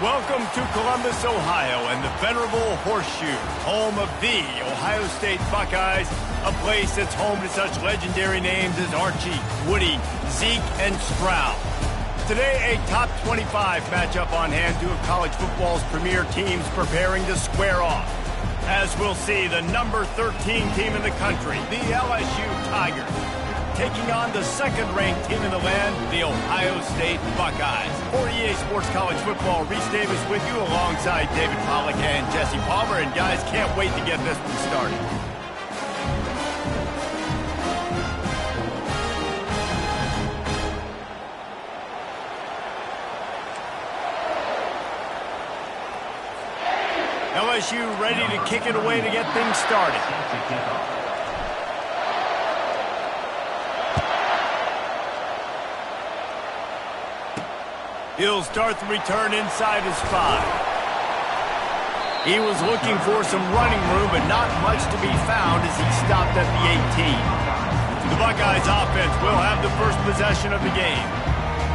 Welcome to Columbus, Ohio, and the venerable Horseshoe, home of the Ohio State Buckeyes, a place that's home to such legendary names as Archie, Woody, Zeke, and Stroud. Today, a top 25 matchup on hand, two of college football's premier teams preparing to square off. As we'll see, the number 13 team in the country, the LSU Tigers, taking on the second-ranked team in the land, the Ohio State Buckeyes. For EA Sports College Football, Reese Davis with you alongside David Pollack and Jesse Palmer. And guys, can't wait to get this one started. LSU ready to kick it away to get things started. He'll start the return inside his 5. He was looking for some running room, but not much to be found as he stopped at the 18. The Buckeyes offense will have the first possession of the game.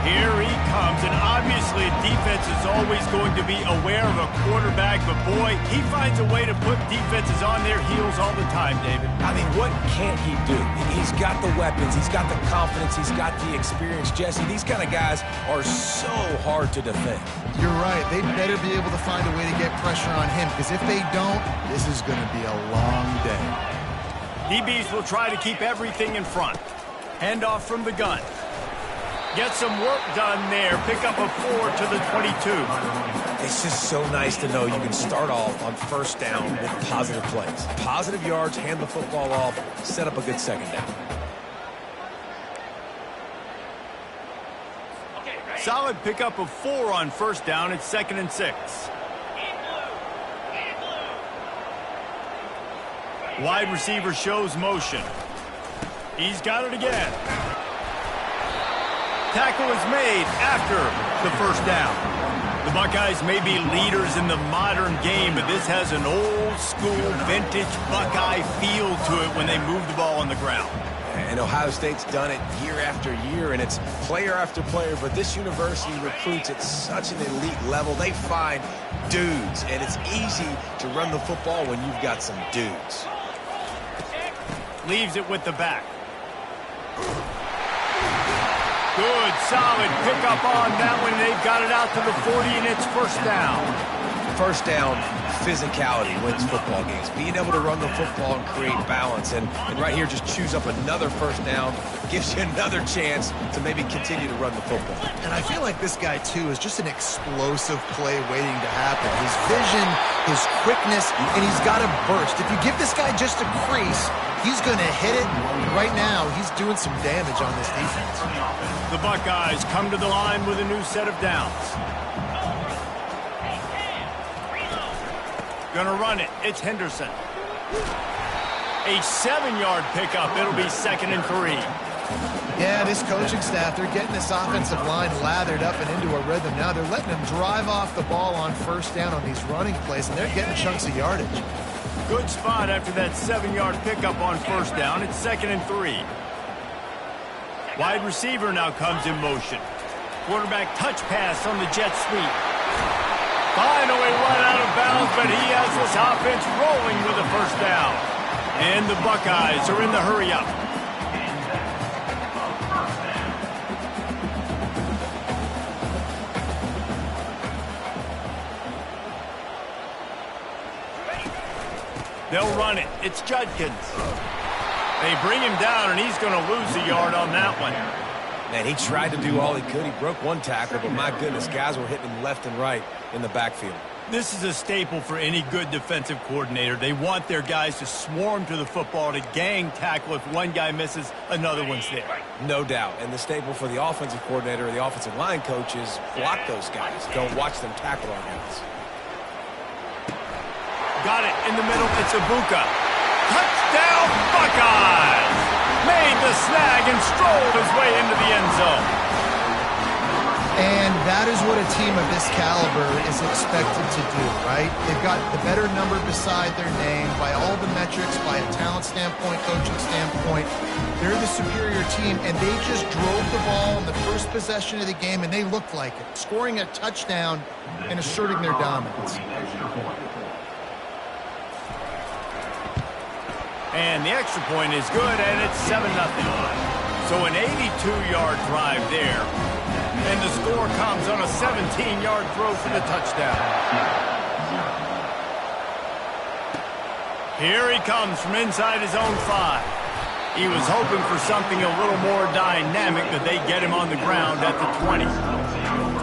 Here he comes, and obviously defense is always going to be aware of a quarterback, but boy, he finds a way to put defenses on their heels all the time, David. I mean, what can't he do? He's got the weapons, he's got the confidence, he's got the experience. Jesse, these kind of guys are so hard to defend. You're right. They better be able to find a way to get pressure on him, because if they don't, this is going to be a long day. DBs will try to keep everything in front. Handoff from the gun. Get some work done there. Pick up a 4 to the 22. It's just so nice to know you can start off on first down with positive plays. Positive yards, hand the football off, set up a good second down. Solid pickup of 4 on first down. It's 2nd and 6. Wide receiver shows motion. He's got it again. Tackle is made after the first down. The Buckeyes may be leaders in the modern game, but this has an old-school, vintage Buckeye feel to it when they move the ball on the ground. And Ohio State's done it year after year, and it's player after player, but this university recruits at such an elite level. They find dudes, and it's easy to run the football when you've got some dudes. Leaves it with the back. Good, solid pickup on that one. They've got it out to the 40, and it's first down. first down physicality wins football games. Being able to run the football and create balance. And right here, just choose up another first down, gives you another chance to maybe continue to run the football. And I feel like this guy, too, is just an explosive play waiting to happen. His vision, his quickness, and he's got a burst. If you give this guy just a crease, he's going to hit it. Right now, he's doing some damage on this defense. The Buckeyes come to the line with a new set of downs. Gonna run it. It's Henderson. A 7-yard pickup. It'll be 2nd and 3. Yeah, this coaching staff, they're getting this offensive line lathered up and into a rhythm now. They're letting them drive off the ball on first down on these running plays, and they're getting chunks of yardage. Good spot after that 7-yard pickup on first down. It's 2nd and 3. Wide receiver now comes in motion. Quarterback touch pass on the jet sweep. Finally run out of bounds, but he has this offense rolling with a first down. And the Buckeyes are in the hurry-up. They'll run it. It's Judkins. They bring him down, and he's going to lose a yard on that one. Man, he tried to do all he could. He broke one tackle, but my goodness, guys were hitting him left and right in the backfield. This is a staple for any good defensive coordinator. They want their guys to swarm to the football, to gang tackle. If one guy misses, another one's there. No doubt. And the staple for the offensive coordinator or the offensive line coach is block those guys. Don't watch them tackle our guys. Got it in the middle. It's Ibuka. Touchdown, Buckeyes! Made the snag and strolled his way into the end zone. And that is what a team of this caliber is expected to do, right? They've got the better number beside their name by all the metrics, by a talent standpoint, coaching standpoint. They're the superior team, and they just drove the ball in the first possession of the game, and they looked like it, scoring a touchdown and asserting their dominance. And the extra point is good, and it's 7-0. So an 82-yard drive there. And the score comes on a 17-yard throw for the touchdown. Here he comes from inside his own 5. He was hoping for something a little more dynamic, but they get him on the ground at the 20.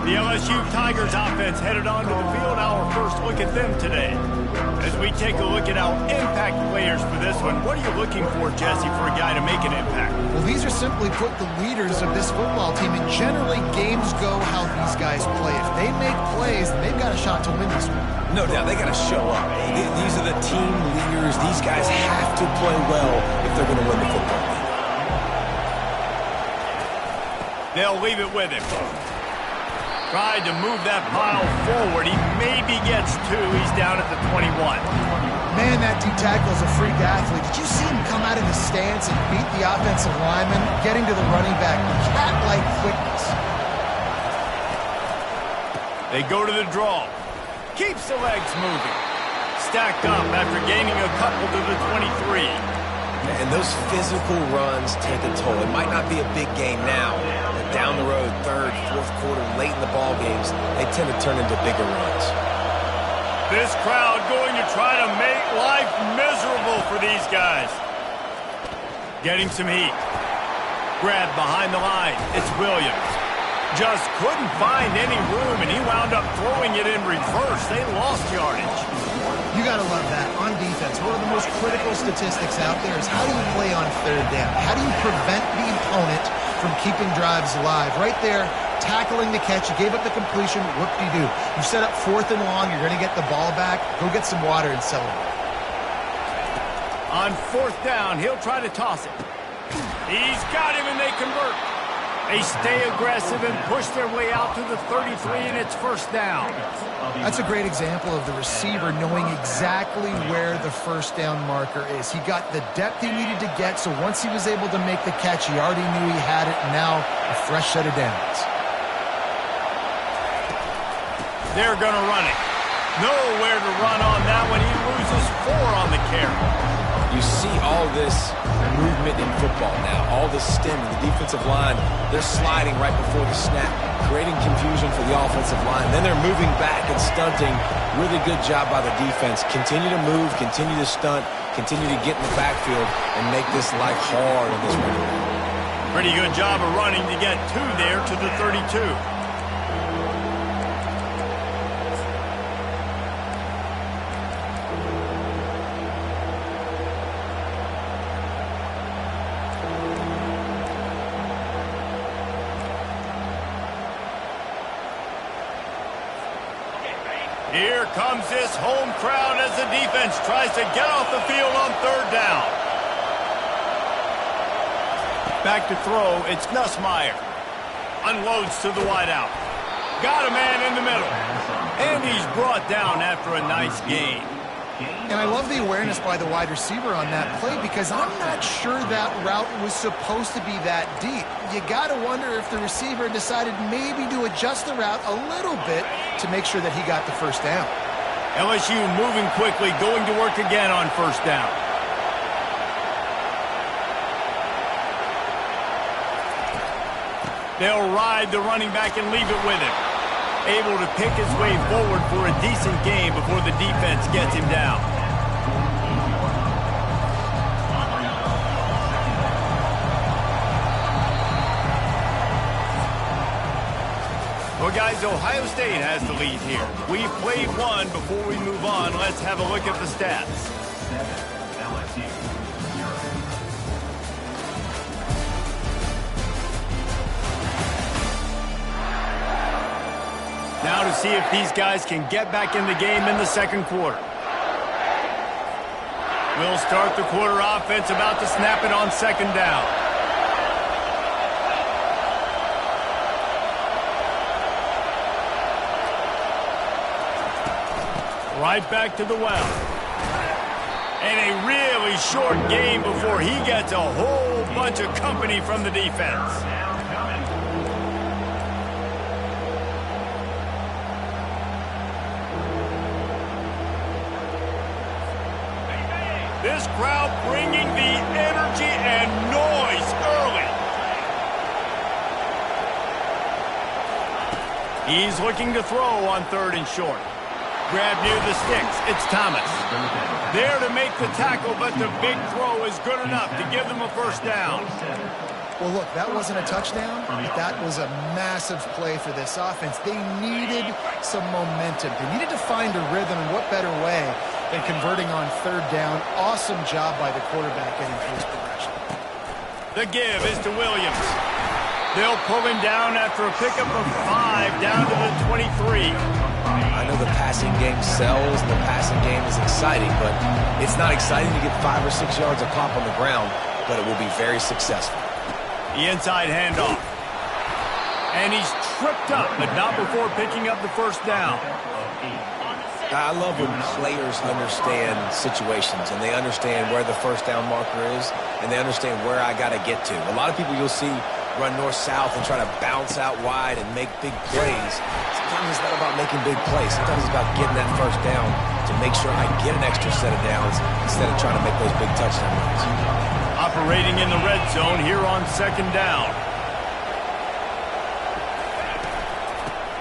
The LSU Tigers offense headed onto the field. Our first look at them today. As we take a look at our impact players for this one, what are you looking for, Jesse, for a guy to make an impact? Well, these are simply put the leaders of this football team, and generally games go how these guys play. If they make plays, then they've got a shot to win this one. No doubt, they got to show up. These are the team leaders. These guys have to play well if they're going to win the football game. They'll leave it with him. Tried to move that pile forward. He maybe gets 2. He's down at the 21. Man, that D tackle is a freak athlete. Did you see him come out of the stance and beat the offensive lineman, getting to the running back? Cat-like quickness. They go to the draw. Keeps the legs moving. Stacked up after gaining a couple to the 23. And those physical runs take a toll. It might not be a big game now, but down the road, third, fourth quarter, late in the ball games, they tend to turn into bigger runs. This crowd going to try to make life miserable for these guys. Getting some heat. Grabbed behind the line. It's Williams. Just couldn't find any room, and he wound up throwing it in reverse. They lost yardage. You got to love that. On defense, one of the most critical statistics out there is how do you play on third down? How do you prevent the opponent from keeping drives alive? Right there, tackling the catch. You gave up the completion. Whoop-de-doo. You set up 4th and long. You're going to get the ball back. Go get some water and celebrate. On 4th down, he'll try to toss it. He's got him, and they convert. They stay aggressive and push their way out to the 33, and it's 1st down. That's a great example of the receiver knowing exactly where the 1st down marker is. He got the depth he needed to get, so once he was able to make the catch, he already knew he had it, and now a fresh set of downs. They're going to run it. Nowhere to run on that one. He loses 4 on the carry. You see all this movement in football now, all the stemming, the defensive line, they're sliding right before the snap, creating confusion for the offensive line. Then they're moving back and stunting. Really good job by the defense. Continue to move, continue to stunt, continue to get in the backfield and make this life hard in this running game. Pretty good job of running to get 2 there to the 32. Here comes this home crowd as the defense tries to get off the field on 3rd down. Back to throw, it's Nussmeier. Unloads to the wideout. Got a man in the middle. And he's brought down after a nice gain. And I love the awareness by the wide receiver on that play because I'm not sure that route was supposed to be that deep. You got to wonder if the receiver decided maybe to adjust the route a little bit to make sure that he got the first down. LSU moving quickly, going to work again on 1st down. They'll ride the running back and leave it with him. Able to pick his way forward for a decent gain before the defense gets him down. Well, guys, Ohio State has the lead here. We've played one. Before we move on, let's have a look at the stats. Now to see if these guys can get back in the game in the 2nd quarter. We'll start the quarter offense, about to snap it on 2nd down. Right back to the well. And a really short game before he gets a whole bunch of company from the defense. This crowd bringing the energy and noise early. He's looking to throw on 3rd and short. Grab near the sticks. It's Thomas. There to make the tackle, but the big throw is good enough to give them a 1st down. Well, look, that wasn't a touchdown, but that was a massive play for this offense. They needed some momentum. They needed to find a rhythm, and what better way than converting on 3rd down. Awesome job by the quarterback getting through his progression. The give is to Williams. They'll pull him down after a pickup of 5 down to the 23. I know the passing game sells, the passing game is exciting, but it's not exciting to get 5 or 6 yards of pop on the ground, but it will be very successful. The inside handoff. And he's tripped up, but not before picking up the 1st down. I love when players understand situations and they understand where the 1st down marker is and they understand where I got to get to. A lot of people you'll see run north-south and try to bounce out wide and make big plays. Sometimes it's not about making big plays. Sometimes it's about getting that 1st down to make sure I get an extra set of downs instead of trying to make those big touchdown runs. Operating in the red zone here on 2nd down.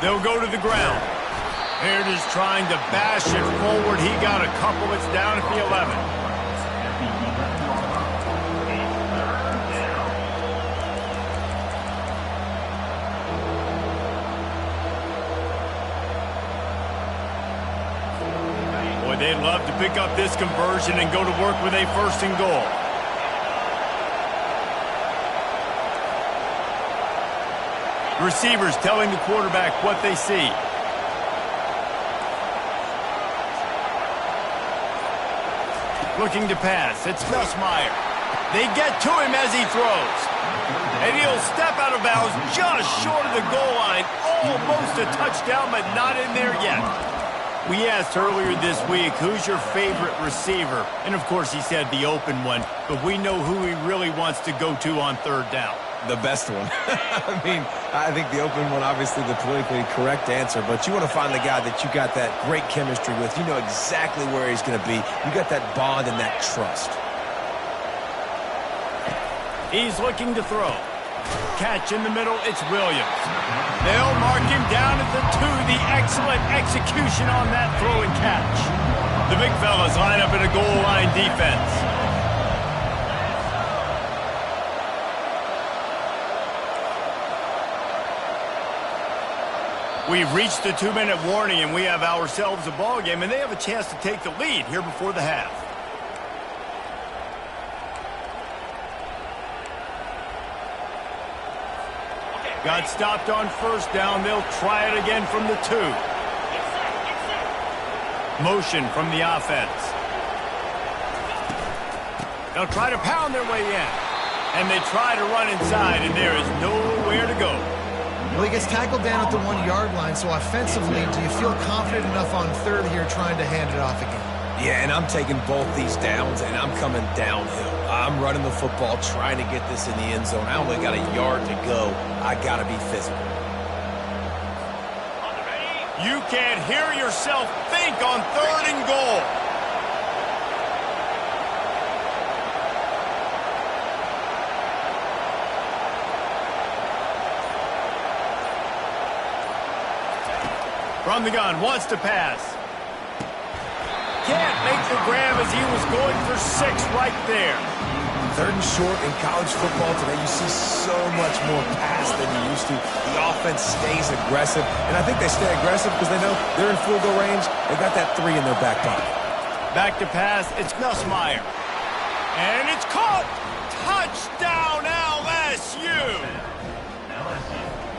They'll go to the ground. Baird is trying to bash it forward. He got a couple. It's down at the 11. Boy, they'd love to pick up this conversion and go to work with a 1st and goal. Receivers telling the quarterback what they see. Looking to pass. It's Nussmeier. They get to him as he throws. And he'll step out of bounds just short of the goal line. Almost a touchdown, but not in there yet. We asked earlier this week, who's your favorite receiver? And, of course, he said the open one. But we know who he really wants to go to on 3rd down. The best one. I mean, I think the open one, obviously the politically correct answer, but you want to find the guy that you got that great chemistry with. You know exactly where he's going to be. You got that bond and that trust. He's looking to throw. Catch in the middle, it's Williams. They'll mark him down at the 2. The excellent execution on that throw and catch. The big fellas line up in a goal line defense. We've reached the 2-minute warning, and we have ourselves a ball game, and they have a chance to take the lead here before the half. Got stopped on first down. They'll try it again from the 2. Motion from the offense. They'll try to pound their way in. And they try to run inside, and there is nowhere to go. Well, he gets tackled down at the 1-yard line, so offensively, do you feel confident enough on third here trying to hand it off again? Yeah, and I'm taking both these downs, and I'm coming downhill. I'm running the football, trying to get this in the end zone. I only got a yard to go. I got to be physical. You can't hear yourself think on 3rd and goal. From the gun, wants to pass. Can't make the grab as he was going for 6 right there. 3rd and short in college football today, you see so much more pass than you used to. The offense stays aggressive, and I think they stay aggressive because they know they're in field goal range. They got that 3 in their back pocket. Back to pass, it's Nussmeier. And it's caught! Touchdown LSU!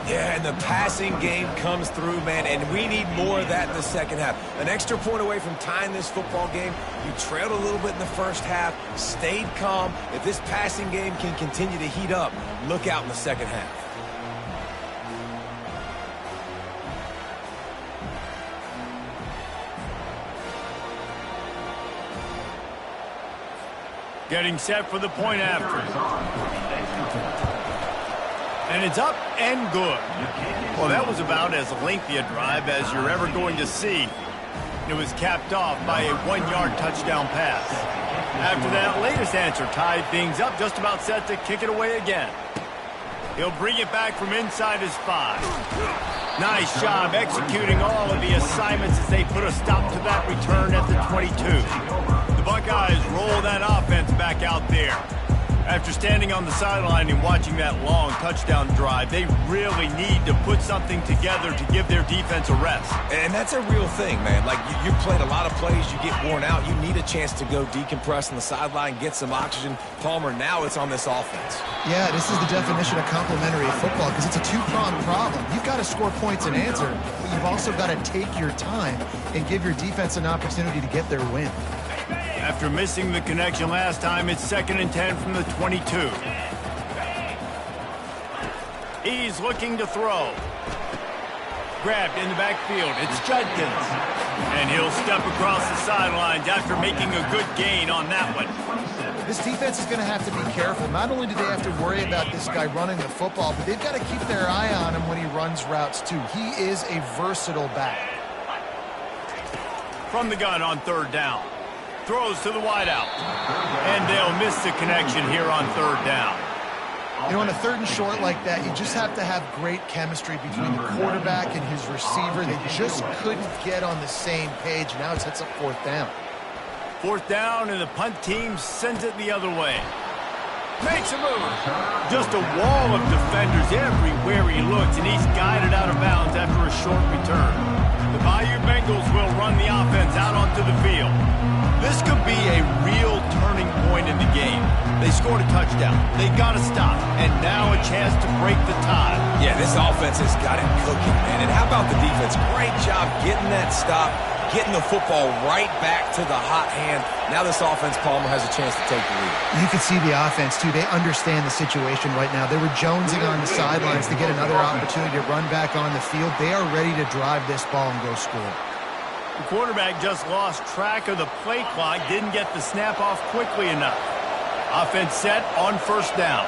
Yeah, and the passing game comes through, man, and we need more of that in the second half. An extra point away from tying this football game. You trailed a little bit in the first half, stayed calm. If this passing game can continue to heat up, look out in the second half. Getting set for the point after. And it's up and good. Well, that was about as lengthy a drive as you're ever going to see. It was capped off by a 1-yard touchdown pass. After that latest answer tied things up, just about set to kick it away again. He'll bring it back from inside his 5. Nice job executing all of the assignments as they put a stop to that return at the 22. The Buckeyes roll that offense back out there. After standing on the sideline and watching that long touchdown drive, they really need to put something together to give their defense a rest. And that's a real thing, man. Like, you played a lot of plays, you get worn out, you need a chance to go decompress on the sideline, get some oxygen. Palmer, now it's on this offense. Yeah, this is the definition of complementary football because it's a 2-pronged problem. You've got to score points and answer, but you've also got to take your time and give your defense an opportunity to get their win. After missing the connection last time, it's 2nd and 10 from the 22. He's looking to throw. Grabbed in the backfield. It's Judkins. And he'll step across the sidelines after making a good gain on that one. This defense is going to have to be careful. Not only do they have to worry about this guy running the football, but they've got to keep their eye on him when he runs routes too. He is a versatile back. From the gun on 3rd down. Throws to the wideout. And they'll miss the connection here on 3rd down. You know, on a 3rd and short like that, you just have to have great chemistry between the quarterback and his receiver. They just couldn't get on the same page. Now it sets up 4th down. 4th down, and the punt team sends it the other way. Makes a move. Just a wall of defenders everywhere he looks, and he's guided out of bounds after a short return. The Bayou Bengals will run the offense out onto the field. This could be a real turning point in the game. They scored a touchdown. They got to stop. And now a chance to break the tie. Yeah, this offense has got it cooking, man. And how about the defense? Great job getting that stop, getting the football right back to the hot hand. Now this offense, Palmer, has a chance to take the lead. You can see the offense, too. They understand the situation right now. They were jonesing on the sidelines to get another opportunity to run back on the field. They are ready to drive this ball and go score. The quarterback just lost track of the play clock, didn't get the snap off quickly enough. Offense set on 1st down.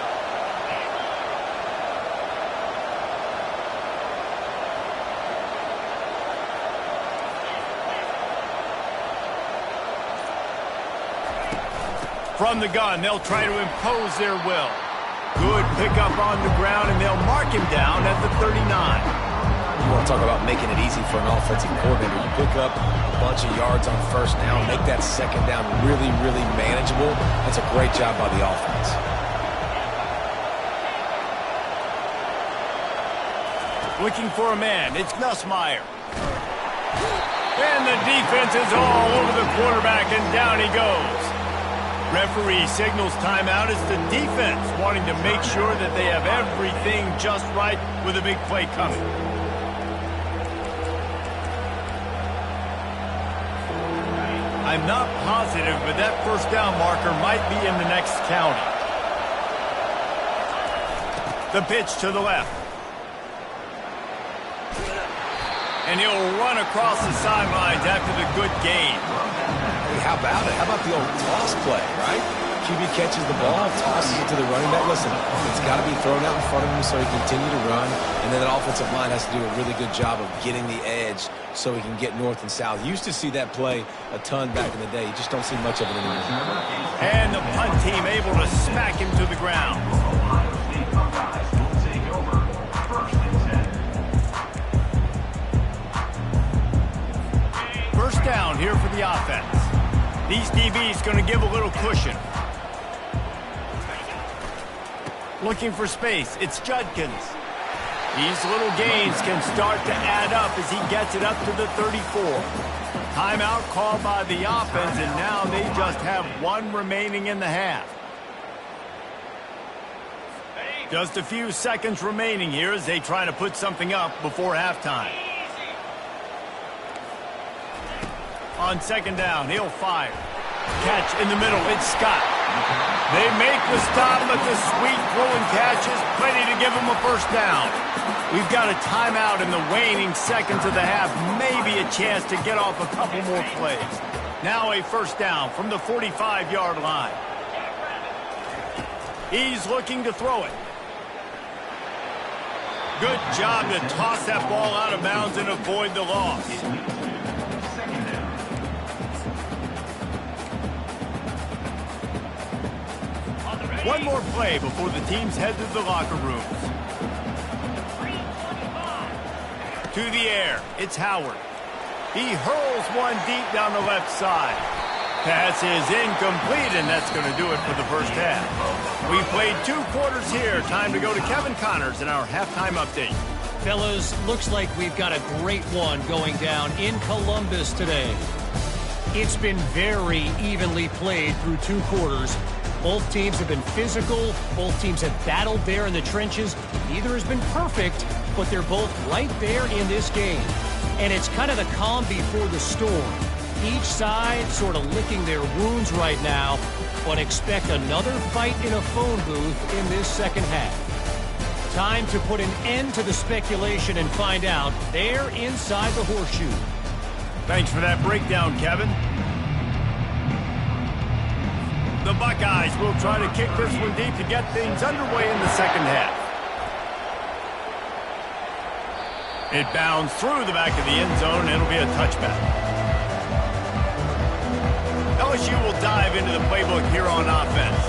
From the gun, they'll try to impose their will. Good pickup on the ground, and they'll mark him down at the 39. You want to talk about making it easy for an offensive coordinator. You pick up a bunch of yards on first down, make that second down really, really manageable. That's a great job by the offense. Looking for a man, it's Nussmeier. And the defense is all over the quarterback, and down he goes. Referee signals timeout. It's the defense wanting to make sure that they have everything just right with a big play coming. I'm not positive, but that first down marker might be in the next county. The pitch to the left. And he'll run across the sidelines after the good gain. Hey, how about it? How about the old toss play, right? QB catches the ball, tosses it to the running back. Listen, it's got to be thrown out in front of him so he can continue to run. And then that offensive line has to do a really good job of getting the edge so he can get north and south. You used to see that play a ton back in the day. You just don't see much of it anymore. And the punt team able to smack him to the ground. First down here for the offense. These DBs going to give a little cushion. Looking for space. It's Judkins. These little gains can start to add up as he gets it up to the 34. Timeout called by the offense, and now they just have one remaining in the half. Just a few seconds remaining here as they try to put something up before halftime. On second down, he'll fire. Catch in the middle, it's Scott. They make the stop, but the sweet throw and catch is plenty to give them a first down. We've got a timeout in the waning seconds of the half. Maybe a chance to get off a couple more plays. Now a first down from the 45-yard line. He's looking to throw it. Good job to toss that ball out of bounds and avoid the loss. One more play before the teams head to the locker rooms. To the air, it's Howard. He hurls one deep down the left side. Pass is incomplete, and that's going to do it for the first half. We've played 2 quarters here. Time to go to Kevin Connors in our halftime update. Fellas, looks like we've got a great one going down in Columbus today. It's been very evenly played through 2 quarters. Both teams have been physical. Both teams have battled there in the trenches. Neither has been perfect, but they're both right there in this game. And it's kind of the calm before the storm. Each side sort of licking their wounds right now, but expect another fight in a phone booth in this second half. Time to put an end to the speculation and find out there inside the horseshoe. Thanks for that breakdown, Kevin. The Buckeyes will try to kick this one deep to get things underway in the second half. It bounds through the back of the end zone, and it'll be a touchback. LSU will dive into the playbook here on offense.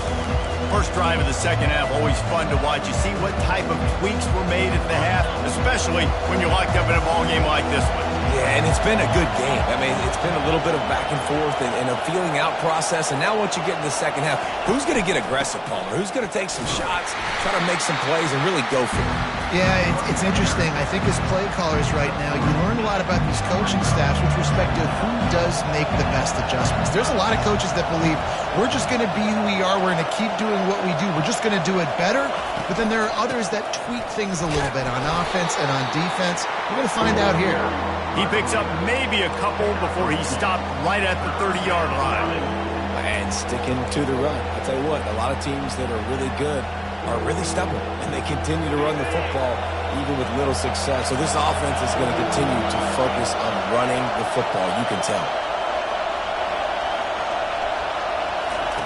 First drive of the second half, always fun to watch. You see what type of tweaks were made at the half, especially when you're locked up in a ball game like this one. Yeah, and it's been a good game. I mean, it's been a little bit of back and forth and a feeling out process. And now once you get in the second half, who's going to get aggressive, Palmer? Who's going to take some shots, try to make some plays, and really go for it? Yeah, it's interesting. I think as play callers right now, you learn a lot about these coaching staffs with respect to who does make the best adjustments. There's a lot of coaches that believe we're just going to be who we are. We're going to keep doing what we do. We're just going to do it better. But then there are others that tweak things a little bit on offense and on defense. We're going to find out here. He picks up maybe a couple before he stopped right at the 30-yard line. And sticking to the run. I'll tell you what, a lot of teams that are really good are really stubborn, and they continue to run the football even with little success. So this offense is going to continue to focus on running the football, you can tell.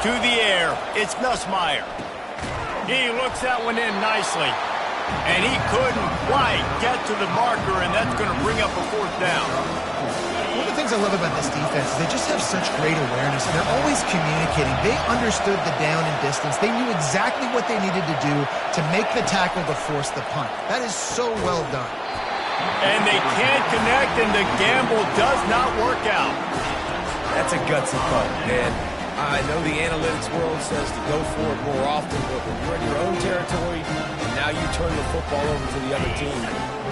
To the air, it's Nussmeier. He looks that one in nicely. And he couldn't quite get to the marker, and that's going to bring up a fourth down. One of the things I love about this defense is they just have such great awareness, and they're always communicating. They understood the down and distance. They knew exactly what they needed to do to make the tackle to force the punt. That is so well done. And they can't connect, and the gamble does not work out. That's a gutsy punt, and I know the analytics world says to go for it more often, but when you're in your own territory and now you turn the football over to the other team,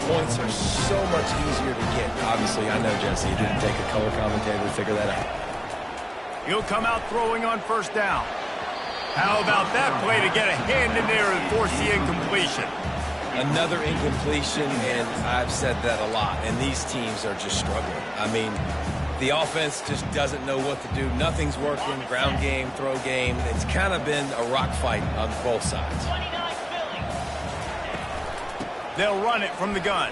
points are so much easier to get. Obviously, I know, Jesse, it didn't take a color commentator to figure that out. He'll come out throwing on first down. How about that play to get a hand in there and force the incompletion? Another incompletion, and I've said that a lot, and these teams are just struggling. I mean, the offense just doesn't know what to do. Nothing's working. Ground game, throw game. It's kind of been a rock fight on both sides. They'll run it from the gun.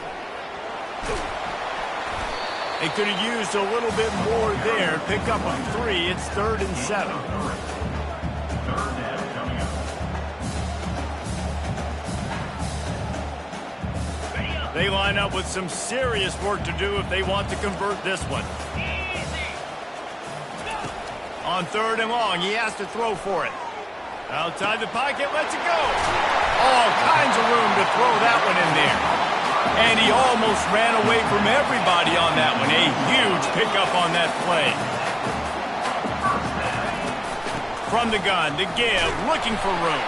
They could have used a little bit more there. Pick up on 3. It's 3rd and 7. They line up with some serious work to do if they want to convert this one. On 3rd and long, he has to throw for it. Outside the pocket, lets it go. All kinds of room to throw that one in there. And he almost ran away from everybody on that one. A huge pickup on that play. From the gun to give, looking for room.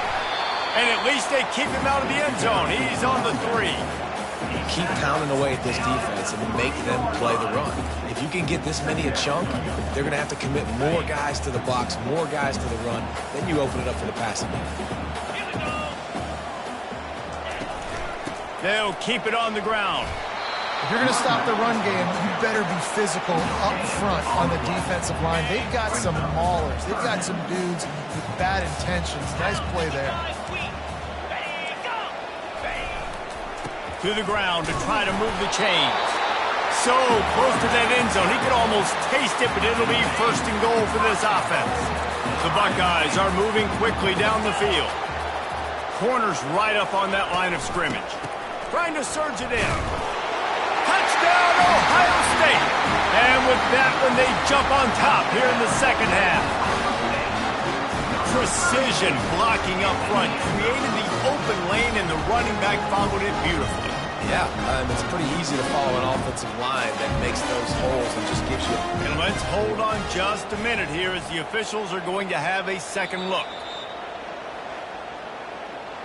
And at least they keep him out of the end zone. He's on the 3. Keep pounding away at this defense and make them play the run. If you can get this many a chunk, they're going to have to commit more guys to the box, more guys to the run. Then you open it up for the passing game. They'll keep it on the ground. If you're going to stop the run game, you better be physical up front on the defensive line. They've got some maulers. They've got some dudes with bad intentions. Nice play there. To the ground to try to move the chains. So close to that end zone. He could almost taste it, but it'll be 1st and goal for this offense. The Buckeyes are moving quickly down the field. Corners right up on that line of scrimmage. Trying to surge it in. Touchdown, Ohio State! And with that one, they jump on top here in the second half. Precision blocking up front created the open lane, and the running back followed it beautifully. Yeah, it's pretty easy to follow an offensive line that makes those holes and just gives you... And let's hold on just a minute here as the officials are going to have a second look.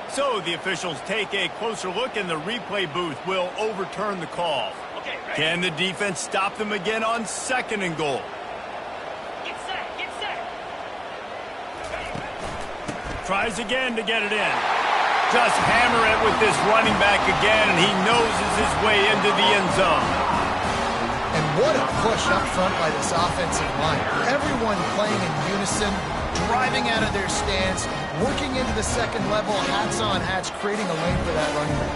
So the officials take a closer look, and the replay booth will overturn the call. Okay, ready? Can the defense stop them again on 2nd and goal? Get set, get set. Tries again to get it in. Just hammer it with this running back again, and he noses his way into the end zone. And what a push up front by this offensive line. Everyone playing in unison, driving out of their stance, working into the second level, hats on hats, creating a lane for that running back.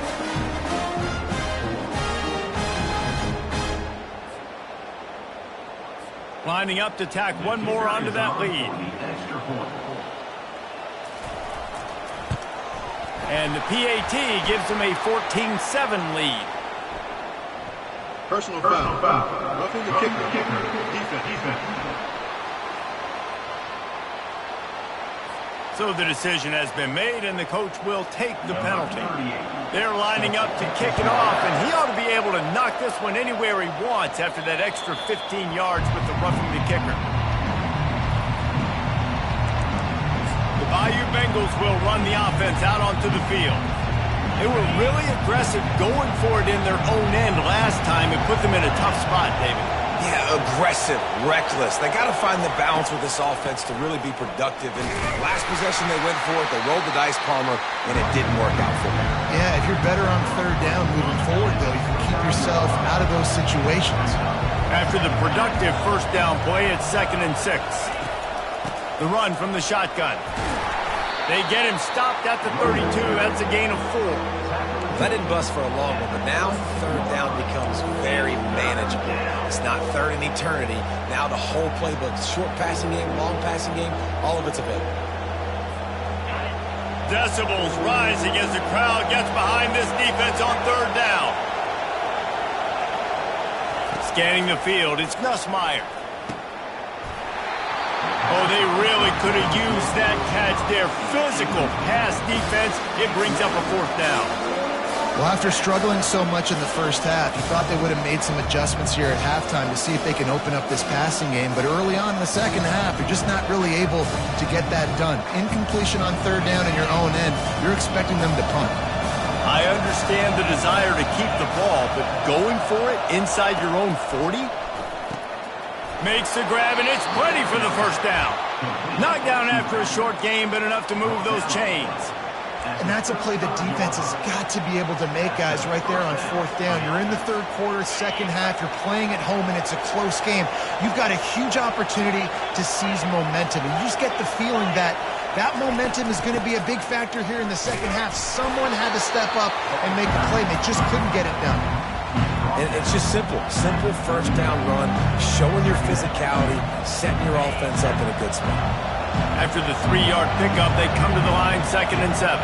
Lining up to tack one more onto that lead. And the PAT gives them a 14-7 lead. Personal foul. Roughing the kicker. Defense. So the decision has been made, and the coach will take the penalty. They're lining up to kick it off, and he ought to be able to knock this one anywhere he wants after that extra 15 yards with the roughing the kicker. The Bayou Bengals will run the offense out onto the field. They were really aggressive going for it in their own end last time. It put them in a tough spot, David. Yeah, aggressive, reckless. They got to find the balance with this offense to really be productive. And last possession they went for it, they rolled the dice, Palmer, and it didn't work out for them. Yeah, if you're better on 3rd down moving forward, though, you can keep yourself out of those situations. After the productive 1st down play, it's 2nd and 6. The run from the shotgun. They get him stopped at the 32. That's a gain of 4. That didn't bust for a long one, but now 3rd down becomes very manageable. It's not 3rd in eternity. Now the whole playbook, short passing game, long passing game, all of it's available. Decibels rising as the crowd gets behind this defense on 3rd down. Scanning the field, it's Nussmeier. Oh, they really could have used that catch there. Physical pass defense. It brings up a 4th down. Well, after struggling so much in the first half, you thought they would have made some adjustments here at halftime to see if they can open up this passing game. But early on in the second half, you're just not really able to get that done. Incompletion on 3rd down in your own end, you're expecting them to punt. I understand the desire to keep the ball, but going for it inside your own 40? Makes the grab, and it's plenty for the 1st down. Knocked down after a short game, but enough to move those chains. And that's a play the defense has got to be able to make, guys, right there on 4th down. You're in the 3rd quarter, second half. You're playing at home, and it's a close game. You've got a huge opportunity to seize momentum. And you just get the feeling that that momentum is going to be a big factor here in the second half. Someone had to step up and make a play, and they just couldn't get it done. And it's just simple 1st down run, showing your physicality, setting your offense up in a good spot. After the 3-yard pickup, they come to the line, 2nd and 7.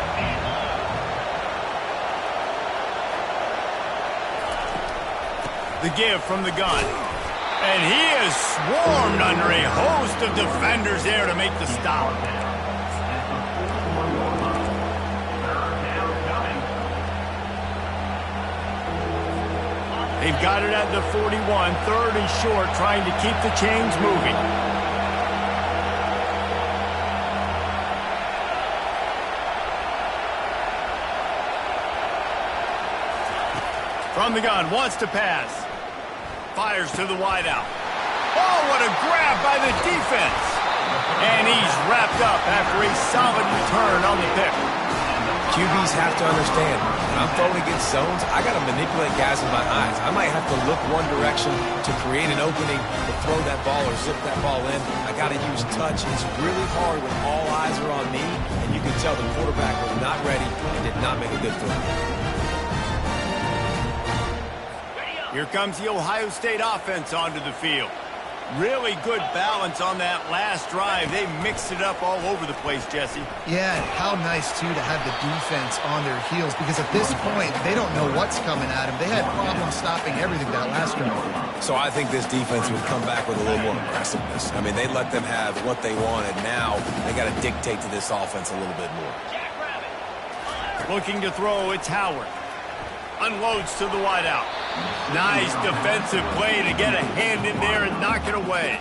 The give from the gun. And he is swarmed under a host of defenders there to make the stop. They've got it at the 41, 3rd and short, trying to keep the chains moving. From the gun, wants to pass. Fires to the wideout. Oh, what a grab by the defense. And he's wrapped up after a solid return on the pick. QBs have to understand, when I'm throwing against zones, I got to manipulate guys with my eyes. I might have to look one direction to create an opening to throw that ball or zip that ball in. I got to use touch. It's really hard when all eyes are on me, and you can tell the quarterback was not ready and did not make a good throw. Here comes the Ohio State offense onto the field. Really good balance on that last drive. They mixed it up all over the place, Jesse. Yeah, and how nice, too, to have the defense on their heels, because at this point, they don't know what's coming at them. They had problems stopping everything that last drive. So I think this defense would come back with a little more aggressiveness. I mean, they let them have what they wanted. Now they got to dictate to this offense a little bit more. Looking to throw, it's Howard. Unloads to the wideout. Nice defensive play to get a hand in there and knock it away.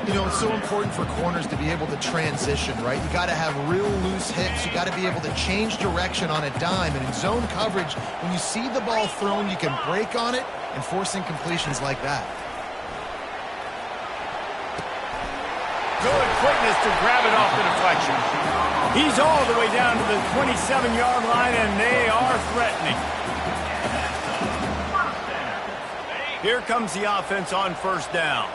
You know, it's so important for corners to be able to transition, right? You got to have real loose hips. You got to be able to change direction on a dime. And in zone coverage, when you see the ball thrown, you can break on it and force incompletions like that. Good quickness to grab it off the deflection. He's all the way down to the 27-yard line, and they are threatening. Here comes the offense on 1st down.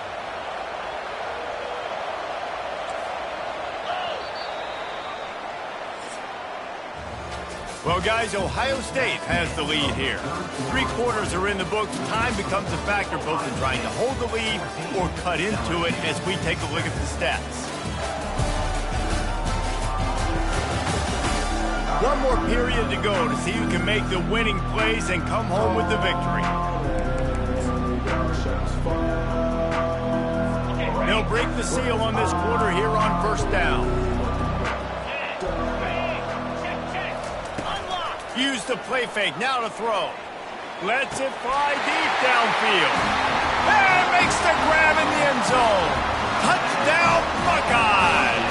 Well, guys, Ohio State has the lead here. 3 quarters are in the books. Time becomes a factor both in trying to hold the lead or cut into it as we take a look at the stats. One more period to go to see who can make the winning plays and come home with the victory. They'll break the seal on this quarter here on 1st down. Use the play fake, now to throw. Lets it fly deep downfield. And makes the grab in the end zone. Touchdown, Buckeyes!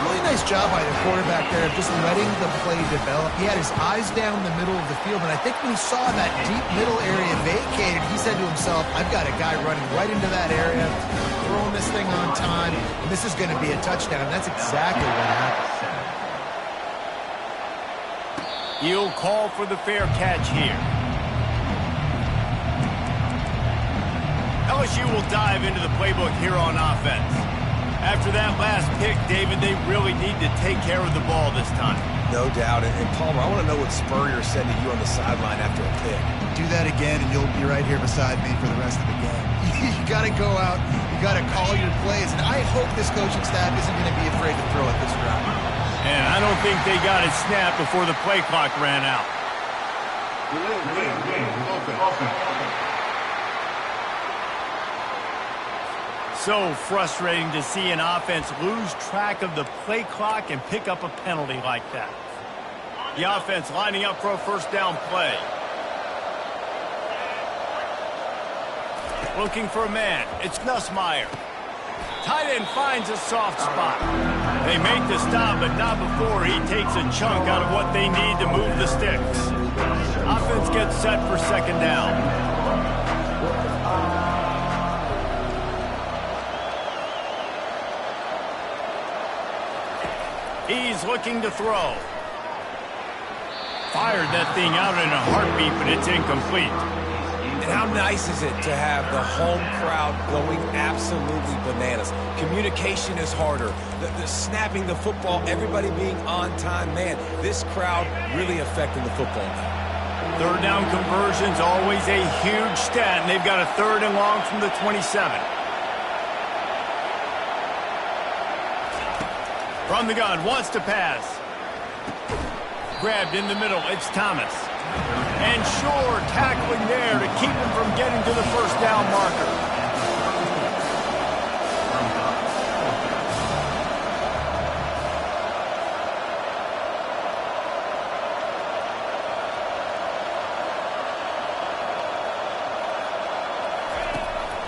Really nice job by the quarterback there of just letting the play develop. He had his eyes down the middle of the field, and I think when he saw that deep middle area vacated, he said to himself, I've got a guy running right into that area, throwing this thing on time, and this is going to be a touchdown. And that's exactly what happened. He'll call for the fair catch here. LSU will dive into the playbook here on offense. After that last pick, David, they really need to take care of the ball this time. No doubt. And Palmer, I want to know what Spurrier said to you on the sideline after a pick. Do that again, and you'll be right here beside me for the rest of the game. You got to go out. You got to call your plays. And I hope this coaching staff isn't going to be afraid to throw at this drive. And I don't think they got it snapped before the play clock ran out. So frustrating to see an offense lose track of the play clock and pick up a penalty like that. The offense lining up for a first down play. Looking for a man. It's Nussmeier. Tight end finds a soft spot. They make the stop, but not before he takes a chunk out of what they need to move the sticks. Offense gets set for second down. He's looking to throw. Fired that thing out in a heartbeat, but it's incomplete. And how nice is it to have the home crowd going absolutely bananas? Communication is harder. The snapping the football, everybody being on time. Man, this crowd really affecting the football now. Third down conversion's always a huge stat, and they've got a 3rd and long from the 27. From the gun, wants to pass. Grabbed in the middle, it's Thomas. And Shore tackling there to keep him from getting to the first down marker.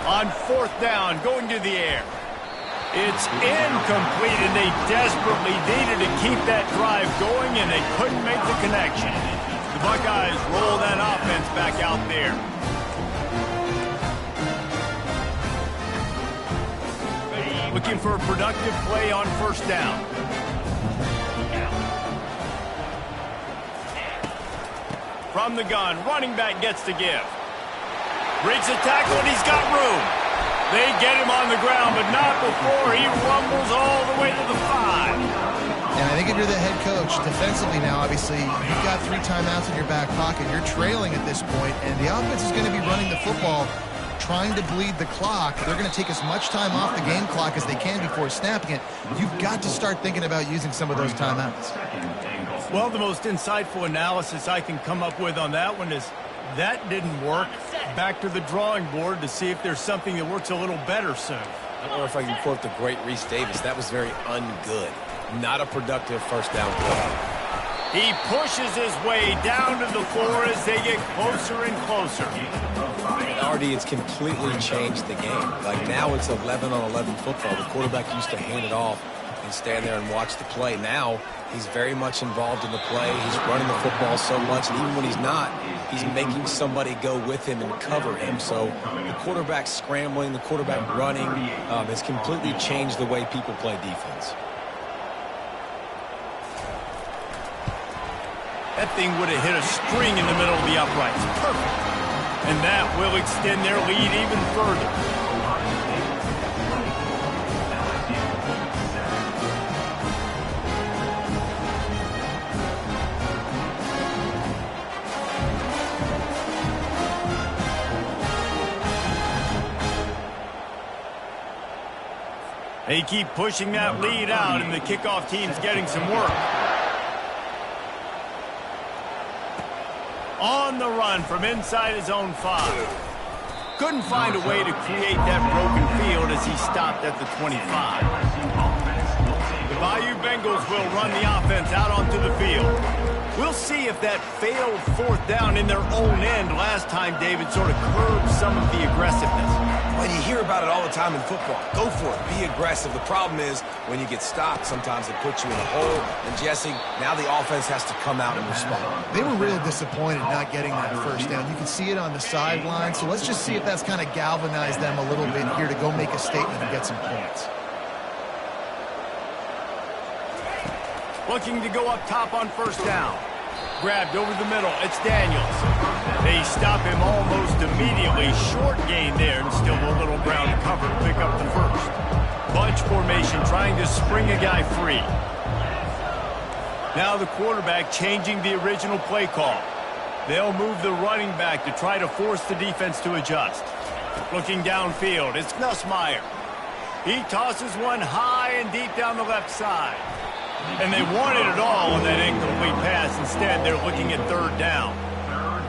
On 4th down, going to the air. It's incomplete, and they desperately needed to keep that drive going, and they couldn't make the connection. The Buckeyes roll that offense back out there. Looking for a productive play on first down. From the gun, running back gets to give. Breaks a tackle, and he's got room. They get him on the ground, but not before he rumbles all the way to the 5. And I think if you're the head coach, defensively now, obviously, you've got 3 timeouts in your back pocket. You're trailing at this point, and the offense is going to be running the football, trying to bleed the clock. They're going to take as much time off the game clock as they can before snapping it. You've got to start thinking about using some of those timeouts. Well, the most insightful analysis I can come up with on that one is that didn't work. Back to the drawing board to see if there's something that works a little better soon. I don't know if I can quote the great Reese Davis. That was very ungood. Not a productive first down play. He pushes his way down to the floor as they get closer and closer. And already it's completely changed the game. Like now it's 11-on-11 football. The quarterback used to hand it off and stand there and watch the play. Now he's very much involved in the play. He's running the football so much, and even when he's not, he's making somebody go with him and cover him. So the quarterback scrambling, the quarterback running has completely changed the way people play defense. That thing would have hit a string in the middle of the uprights. Perfect. And that will extend their lead even further. They keep pushing that lead out, and the kickoff team's getting some work. On the run from inside his own 5. Couldn't find a way to create that broken field as he stopped at the 25. The Bayou Bengals will run the offense out onto the field. We'll see if that failed 4th down in their own end last time David sort of curbed some of the aggressiveness. Well, you hear about it all the time in football. Go for it. Be aggressive. The problem is when you get stopped, sometimes it puts you in a hole. And, Jesse, now the offense has to come out and respond. They were real disappointed not getting that first down. You can see it on the sideline. So let's just see if that's kind of galvanized them a little bit here to go make a statement and get some points. Looking to go up top on first down. Grabbed over the middle. It's Daniels. They stop him almost immediately. Short gain there, and still a little ground to cover to pick up the first. Bunch formation trying to spring a guy free. Now the quarterback changing the original play call. They'll move the running back to try to force the defense to adjust. Looking downfield, it's Nussmeier. He tosses one high and deep down the left side. And they wanted it all on that incomplete pass. Instead, they're looking at 3rd down.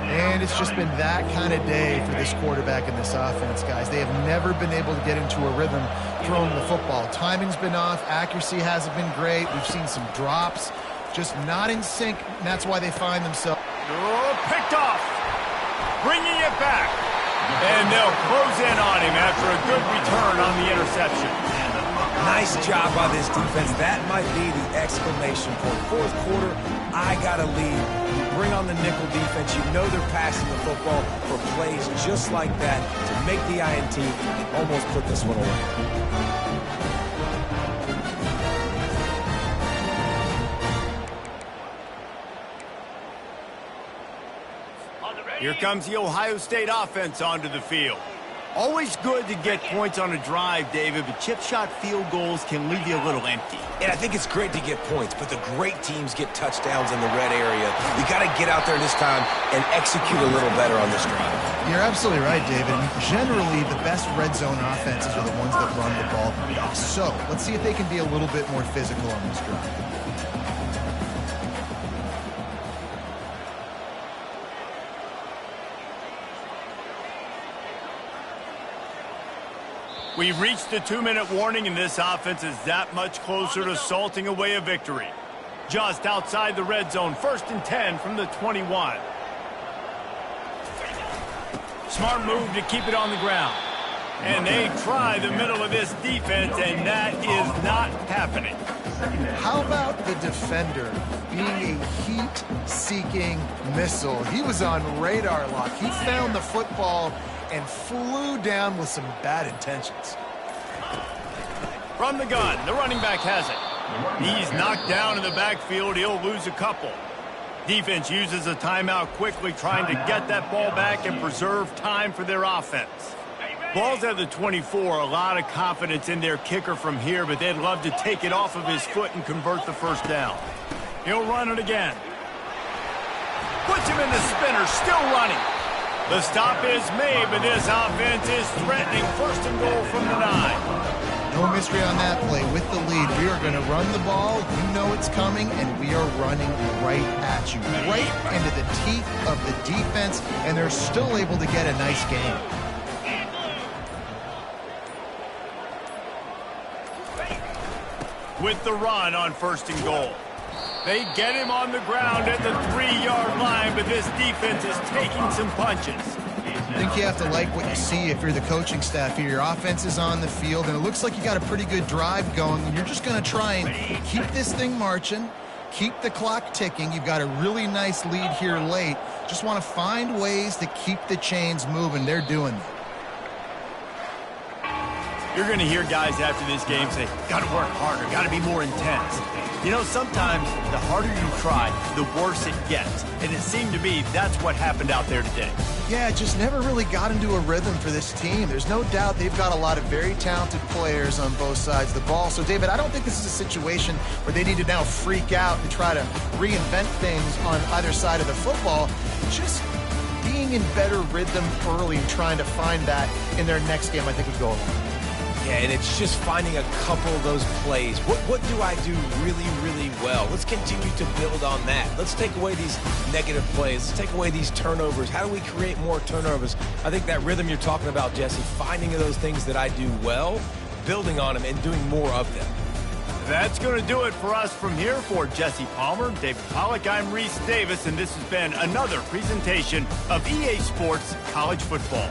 And it's just been that kind of day for this quarterback and this offense, guys. They have never been able to get into a rhythm throwing the football. Timing's been off. Accuracy hasn't been great. We've seen some drops. Just not in sync, and that's why they find themselves. Oh, picked off. Bringing it back. And they'll close in on him after a good return on the interception. Nice job by this defense. That might be the exclamation point. Fourth quarter, I got a lead. You bring on the nickel defense. You know they're passing the football for plays just like that to make the INT and almost put this one away. Here comes the Ohio State offense onto the field. Always good to get points on a drive, David, but chip shot field goals can leave you a little empty. And I think it's great to get points, but the great teams get touchdowns in the red area. You got to get out there this time and execute a little better on this drive. You're absolutely right, David. Generally, the best red zone offenses are the ones that run the ball. So let's see if they can be a little bit more physical on this drive. We've reached the 2-minute warning, and this offense is that much closer to salting away a victory. Just outside the red zone, 1st and 10 from the 21. Smart move to keep it on the ground. And they try the middle of this defense, and that is not happening. How about the defender being a heat-seeking missile? He was on radar lock. He found the football and flew down with some bad intentions. From the gun, the running back has it. He's knocked down in the backfield. He'll lose a couple. Defense uses a timeout quickly, trying to get that ball back and preserve time for their offense. Ball's at the 24. A lot of confidence in their kicker from here, but they'd love to take it off of his foot and convert the first down. He'll run it again. Puts him in the spinner, still running. The stop is made, but this offense is threatening 1st and goal from the 9. No mystery on that play. With the lead, we are going to run the ball. You know it's coming, and we are running right at you, right into the teeth of the defense, and they're still able to get a nice gain. With the run on 1st and goal. They get him on the ground at the 3-yard line, but this defense is taking some punches. I think you have to like what you see if you're the coaching staff here. Your offense is on the field, and it looks like you got a pretty good drive going, and you're just going to try and keep this thing marching, keep the clock ticking. You've got a really nice lead here late. Just want to find ways to keep the chains moving. They're doing that. You're going to hear guys after this game say, got to work harder, got to be more intense. You know, sometimes the harder you try, the worse it gets. And it seemed to me that's what happened out there today. Yeah, it just never really got into a rhythm for this team. There's no doubt they've got a lot of very talented players on both sides of the ball. So, David, I don't think this is a situation where they need to now freak out and try to reinvent things on either side of the football. Just being in better rhythm early and trying to find that in their next game, I think would go a long way. Yeah, and it's just finding a couple of those plays. What do I do really, really well? Let's continue to build on that. Let's take away these negative plays. Let's take away these turnovers. How do we create more turnovers? I think that rhythm you're talking about, Jesse, finding those things that I do well, building on them, and doing more of them. That's going to do it for us from here. For Jesse Palmer, David Pollack, I'm Reese Davis, and this has been another presentation of EA Sports College Football.